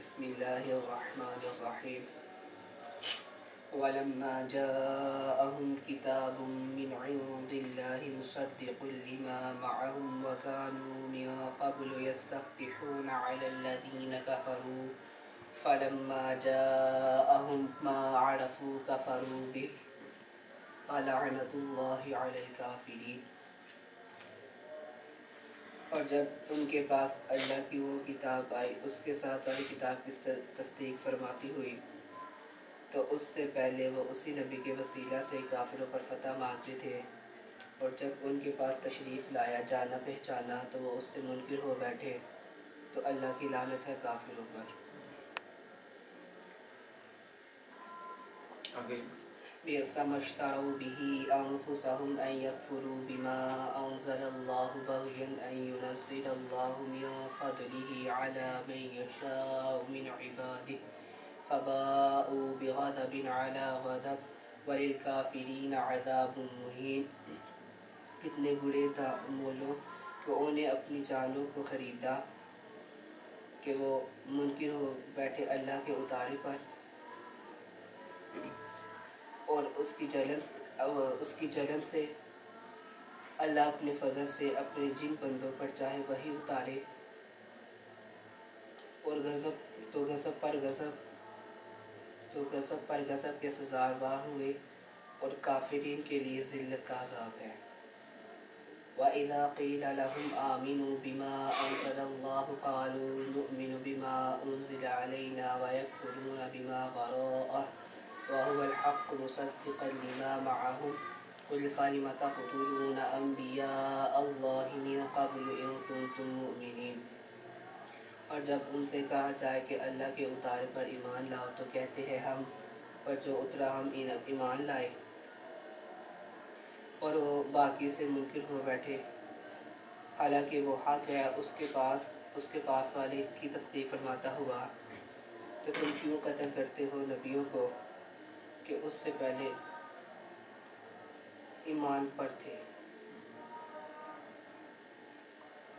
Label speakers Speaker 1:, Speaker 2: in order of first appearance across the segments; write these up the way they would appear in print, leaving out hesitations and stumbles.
Speaker 1: بسم الله الرحمن الرحيم ولما جاءهم كتاب من عند الله مصدق لما معهم وكانوا من قبل يستفتحون على الذين كفروا فلما جاءهم ما عرفوا كفروا به فلعنة الله على الكافرين۔ اور جب ان کے پاس اللہ کی وہ کتاب آئی اس کے ساتھ والی کتاب کی تصدیق فرماتی ہوئی تو اس سے پہلے وہ اسی نبی کے وسیلہ سے کافروں پر فتح مانگتے تھے، اور جب ان کے پاس تشریف لایا جانا پہچانا تو وہ اس سے منکر ہو بیٹھے، تو اللہ کی لعنت ہے کافروں پر۔ بئس ما اشتروا به أنفسهم أن يكفروا بما أنزل الله بغيا أن ينزل الله من فضله على من يشاء من عباده فباءوا بغضب على غضب وللكافرين عذاب مهين۔ کتنے برے مولوں کہ انہوں نے اپنی جانوں کو خریدا کہ وہ منکر ہو بیٹھے اللہ کے اتارے پر، اور اس کی جلن سے اللہ اپنے فضل سے اپنے جن بندوں پر چاہے وہی اتارے، اور غضب پر غضب کے سزاوار ہوئے، اور کافرین کے لیے ذلت کا عذاب ہے۔ وَإِذَا قِيلَ لَهُمْ آمِنُوا بِمَا أَنزَلَ اللَّهُ قَالُوا نُؤْمِنُ بِمَا أُنزِلَ عَلَيْنَا وَيَكْفُرُونَ بِمَا وَرَاءَهُ وَهُوَ الْحَقُّ مُصَدِّقًا لِمَا مَعَهُمْ قُلْ فَلِمَ تَقْتُلُونَ أَنْبِيَاءَ اللَّهِ مِنْ قَبْلُ إِن كُنتُم مُّؤْمِنِينَ۔ اور جب ان سے کہا جائے کہ اللہ کے اتارے پر ایمان لاؤ تو کہتے ہیں ہم پر جو اترا ہم ایمان لائے، اور وہ باقی سے منکر ہو بیٹھے، حالانکہ وہ حق ہے اس کے پاس والے کی تصدیق فرماتا ہوا، تو تم کیوں قتل کرتے ہو نبیوں کو کہ اس سے پہلے ایمان پر تھے۔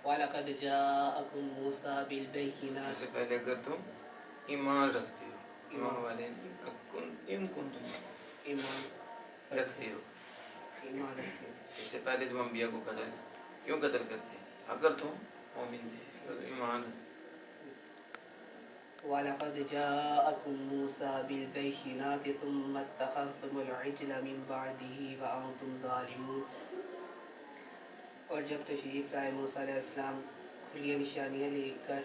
Speaker 1: وَلَقَدْ جَاءَكُم مُوسَىٰ بِالْبَيِّنَاتِ،
Speaker 2: اس سے پہلے اگر تم ایمان رکھتے ہو، ایمان والے ان کنتم
Speaker 1: ایمان
Speaker 2: رکھتے ہو،
Speaker 1: ایمان رکھتے
Speaker 2: اس سے پہلے تم انبیاء کو کیوں قتل کرتے اگر تم مومن تھے، اگر ایمان رکھتے۔
Speaker 1: وَلَقَدْ جَاءَكُم مُوسَىٰ بِالْبَيِّنَاتِ ثُمَّ اتَّخَذْتُمُ الْعِجْلَ مِن بَعْدِهِ وَأَنْتُمْ ظَالِمُونَ۔ اور جب تشریف لائے موسیٰ علیہ السلام کھلی نشانیاں لے کر،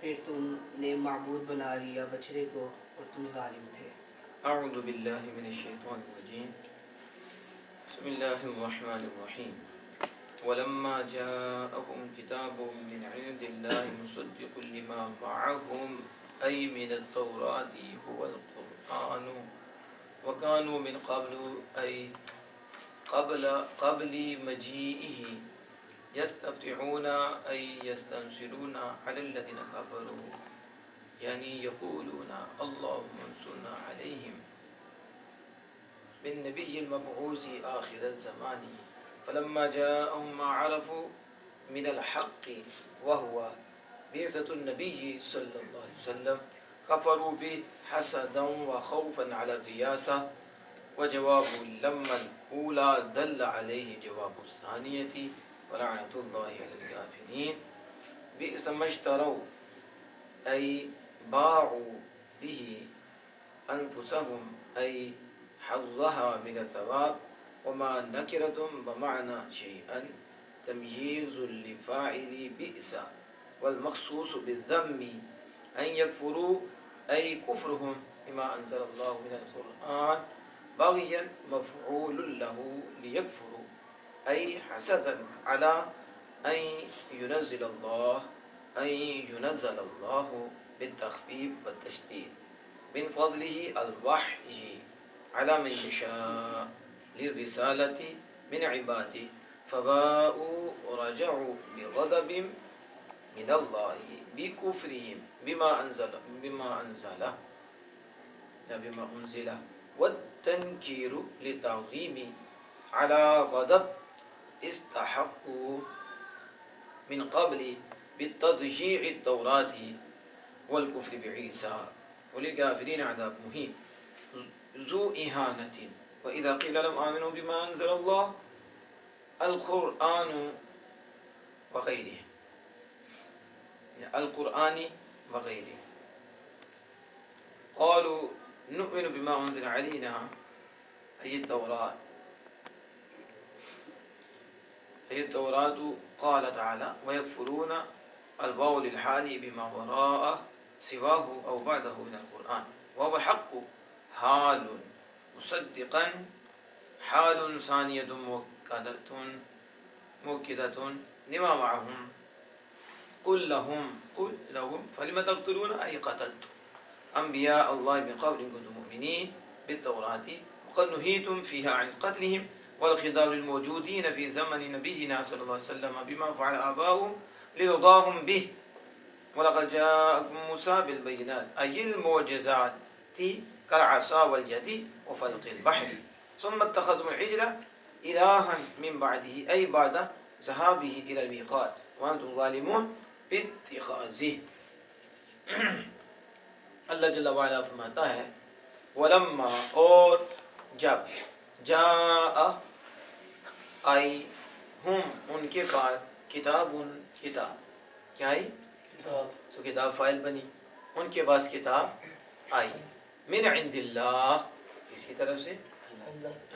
Speaker 1: پھر تم نے معبود بنا لیا بچڑے کو اور تم ظالم تھے۔
Speaker 2: اعوذ باللہ من الشیطان الرجیم، بسم اللہ الرحمن الرحیم۔ وَلَمَّا جَاءَهُمْ كِتَابٌ مِّنْ عِندِ اللَّهِ مُصَدِّقٌ لِمَا مَعَهُمْ أَيْ مِنَ التَّوْرَاةِ هُوَ الْقُرْآنُ وَكَانُوا مِنْ قَبْلُ أَيْ قَبْلِ مَجِيئِهِ يَسْتَفْتِحُونَ أَيْ يَسْتَنصِرُونَ عَلَى الَّذِينَ كَفَرُوا یعنی يقولون اللهم انصرنا عليهم بالنبي المبعوث آخر الزمان فلما جاءهم ما عرفوا من الحق وهو بعثة النبي صلى الله عليه وسلم كفروا به حسدا وخوفا على الرياسة وجواب لما الأولى دل عليه جواب الثانية ولعنة الله على الكافرين بئس ما اشتروا أي باعوا به أنفسهم أي حظها من الثواب وما نكرة بمعنى شيئا تمييز لفاعل بئس والمخصوص بالذم أن يكفروا أي كفرهم بما أنزل الله من القرآن بغيا مفعول له ليكفروا أي حسدا على أن ينزل الله بالتخفيف والتشديد من فضله الوحي على من يشاء للرسالة من عباده فباءوا ورجعوا بغضب من الله بكفرهم بما أنزل والتنكير للتعظيم على غضب استحقوا من قبل بالتضجيع التوراة والكفر بعيسى وللكافرين عذاب مهين ذو إهانة وإذا قيل لهم آمنوا بما أنزل الله القرآن وغيره القرآن وغيره قالوا نؤمن بما أنزل علينا أي التوراة قال تعالى ويكفرون الواو للحال بما وراءه سواه أو بعده من القرآن وهو الحق حال مصدقا حال ثانية موكدة لما معهم قل لهم فلم تقتلون أي قتلتم أنبياء الله من قبل كنتم مؤمنين بالتوراة وقد نهيتم فيها عن قتلهم والخطاب للموجودين في زمن نبينا صلى الله عليه وسلم بما فعل آباؤهم لرضاهم به ولقد جاءكم موسى بالبينات أي المعجزات كالعصا واليد وفلق البحر ثم اتخذوا العجل إلها من بعده أي بعد ذهابه إلى الميقات وأنتم ظالمون باتخاذه. اللہ جل وعلا فرماتا ہے ولما اور جب جاء آئی ہم ان کے پاس کتاب کیا آئی تو کتاب فائل بنی ان کے پاس کتاب آئی من عند اللہ کس کی طرف سے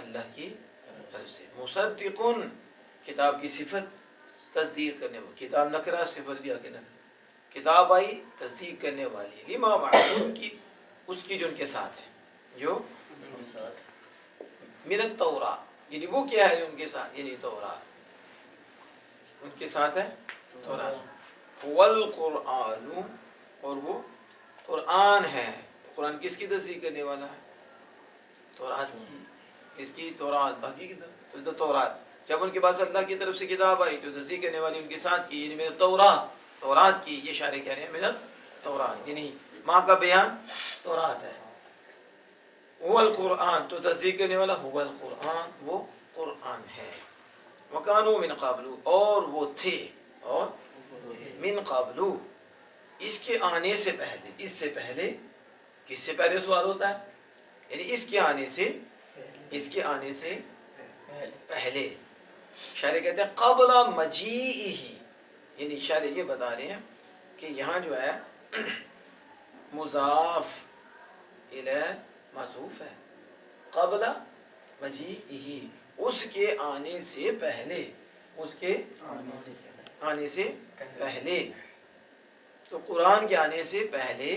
Speaker 2: اللہ کی طرف سے مصدقن کتاب کی صفت تصدیق کرنے والی کتاب نکرہ صفت بھی آگے نکرہ کتاب آئی تصدیق کرنے والی لما معلوم کی اس کی جو ان کے ساتھ ہے جو من التوراۃ یعنی وہ کیا ہے جو ان کے ساتھ یعنی تورات ان کے ساتھ ہے تورات والقرآن اور وہ قرآن ہے. قرآن کس کی تصدیق کرنے والا ہے تورات اس کی تورات باقی کی تو تورات جب ان کے پاس اللہ کی طرف سے کتاب آئی تو تصدیق کرنے والی ان کے ساتھ کی یعنی من تورات کی یہ اشارے کہہ رہے ہیں من تورات یعنی ماں کا بیان تورات ہے. هو القرآن تو تصدیق کرنے والا هو القرآن وہ قرآن ہے. وکانو من قبل اور وہ تھے اور من قبل اس کے آنے سے پہلے اس سے پہلے کس سے پہلے سوال ہوتا ہے یعنی اس کے آنے سے پہلے شاعر کہتے ہیں قبل مجیئہ یعنی شاعر یہ بتا رہے ہیں کہ یہاں جو ہے مضاف الیہ محذوف ہے قبل مجیئہ اس کے آنے سے پہلے اس کے آنے سے پہلے تو قرآن کے آنے سے پہلے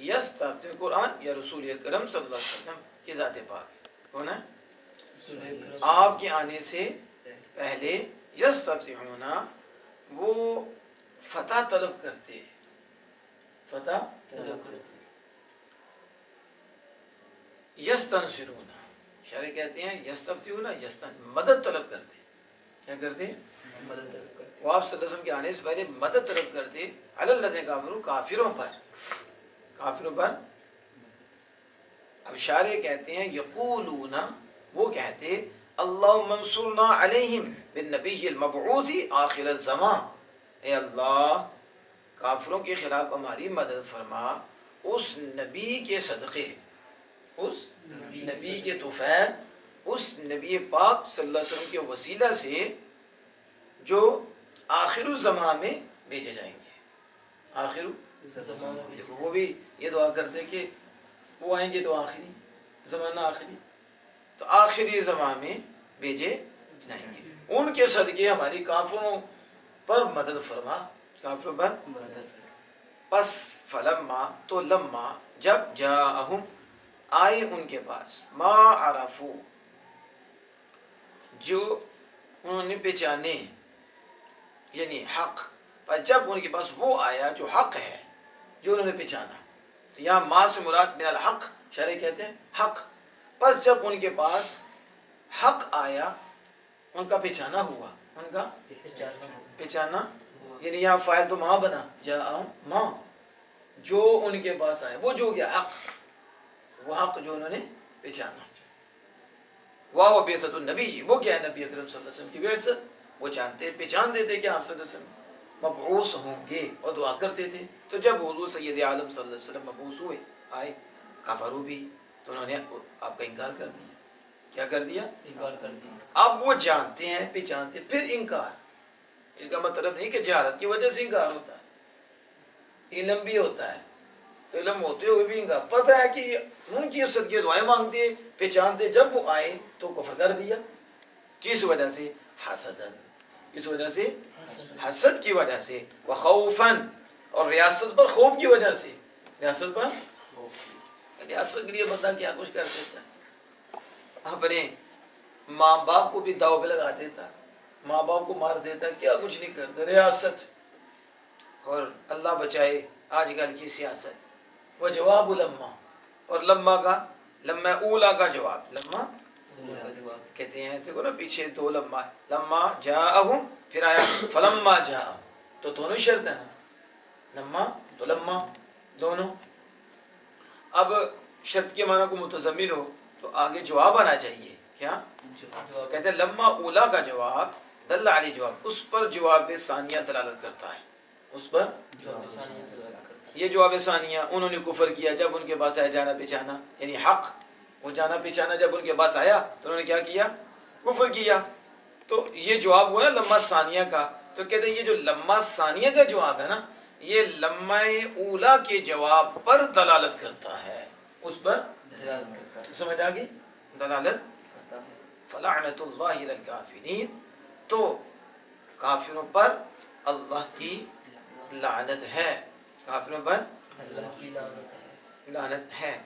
Speaker 2: یستفتح قرآن یا رسول اکرم صلی اللہ علیہ وسلم کی ذات پاک کون ہے آپ کے آنے سے پہلے یستفتحون وہ فتح طلب کرتے یستنصرون شاعر کہتے ہیں یستفتحون مدد طلب کرتے کیا کرتے وہ آپ صلی اللہ علیہ وسلم کے آنے سے پہلے مدد طلب کرتے علی الذین کفروا کافروں پر. اب شاعر کہتے ہیں یقولون وہ کہتے اللہم انصرنا علیہم بالنبی المبعوث آخر الزمان اے اللہ کافروں کے خلاف ہماری مدد فرما اس نبی کے صدقے اس نبی کے طفیل اس نبی پاک صلی اللہ علیہ وسلم کے وسیلہ سے جو آخر الزمان میں بھیجے جائیں گے. آخر دیکھو وہ بھی یہ دعا کرتے کہ وہ آئیں گے تو آخری زمانہ آخری تو آخری زمان میں بھیجے جائیں گے ان کے صدقے ہماری کافروں پر مدد فرما کافروں پر پس فلما تو لما جب جاءہم آئے ان کے پاس ما عرفو جو انہوں نے پہچانے یعنی حق پر جب ان کے پاس وہ آیا جو حق ہے جو انہوں نے پہچانا تو یہاں ما سے مراد من الحق شرع کہتے ہیں حق پس جب ان کے پاس حق آیا ان کا پہچانا ہوا ان کا پہچانا یعنی یہاں فاعل تو ماں بنا جاء ماں جو ان کے پاس آئے وہ جو گیا حق وہ حق جو انہوں نے پہچانا واہ بعثت النبی وہ کیا ہے نبی اکرم صلی اللہ علیہ وسلم کی بعثت وہ جانتے پہچان دیتے کہ آپ صلی اللہ علیہ وسلم مبعوث ہوں گے اور دعا کرتے تھے. تو جب حضور سید عالم صلی اللہ علیہ وسلم مبعوث ہوئے آئے کفروا بھی تو انہوں نے آپ کا انکار کر دیا. کیا کر دیا؟
Speaker 1: انکار کر دیا.
Speaker 2: اب وہ جانتے ہیں پہچانتے پھر انکار. اس کا مطلب نہیں کہ جہالت کی وجہ سے انکار ہوتا ہے، علم بھی ہوتا ہے تو علم ہوتے ہوئے بھی انکار. پتہ ہے کہ ان کی صدقے دعائیں مانگتے پہچانتے، جب وہ آئے تو کفر کر دیا. کس وجہ سے؟ حسدن. کس وجہ سے؟ حسد کی وجہ سے. وخوفن، اور ریاست پر خوف کی وجہ سے. ریاست پر ریاست کے لیے بندہ کیا کچھ کر دیتا ہے. اپنے ماں باپ کو بھی داؤ پہ لگا دیتا، ماں باپ کو مار دیتا، کیا کچھ نہیں کرتا. ریاست. اور اللہ بچائے آج کل کی سیاست. وہ جواب لما، اور لما کا لما اولا کا جواب. لما کہتے ہیں دیکھو نا پیچھے دو لما، لما جاءہم پھر آیا فلما جاءہم، تو دونوں شرط ہے نا، لما تو لما دونوں. اب شرط کے معنی کو متضمن ہو تو آگے جواب آنا چاہیے. کیا کہتے ہیں؟ لما اولا کا جواب دل علی جواب، اس پر جواب ثانیہ دلالت کرتا ہے. اس پر یہ جواب ثانیہ. انہوں نے کفر کیا جب ان کے پاس آیا جانا پہچانا، یعنی حق، وہ جانا پہچانا جب ان کے پاس آیا تو انہوں نے کیا کیا؟ کفر کیا. تو یہ جواب ہوا نا لما ثانیہ کا. تو کہتے ہیں یہ جو لما ثانیہ کا جواب ہے نا، یہ لما اولا کے جواب پر دلالت کرتا ہے. اس پر سمجھ آ گئی دلالت. فلعنت اللہ علی الکافرین، تو کافروں پر اللہ کی لعنت ہے. کافروں پر
Speaker 1: اللہ کی لعنت ہے.
Speaker 2: لعنت ہے.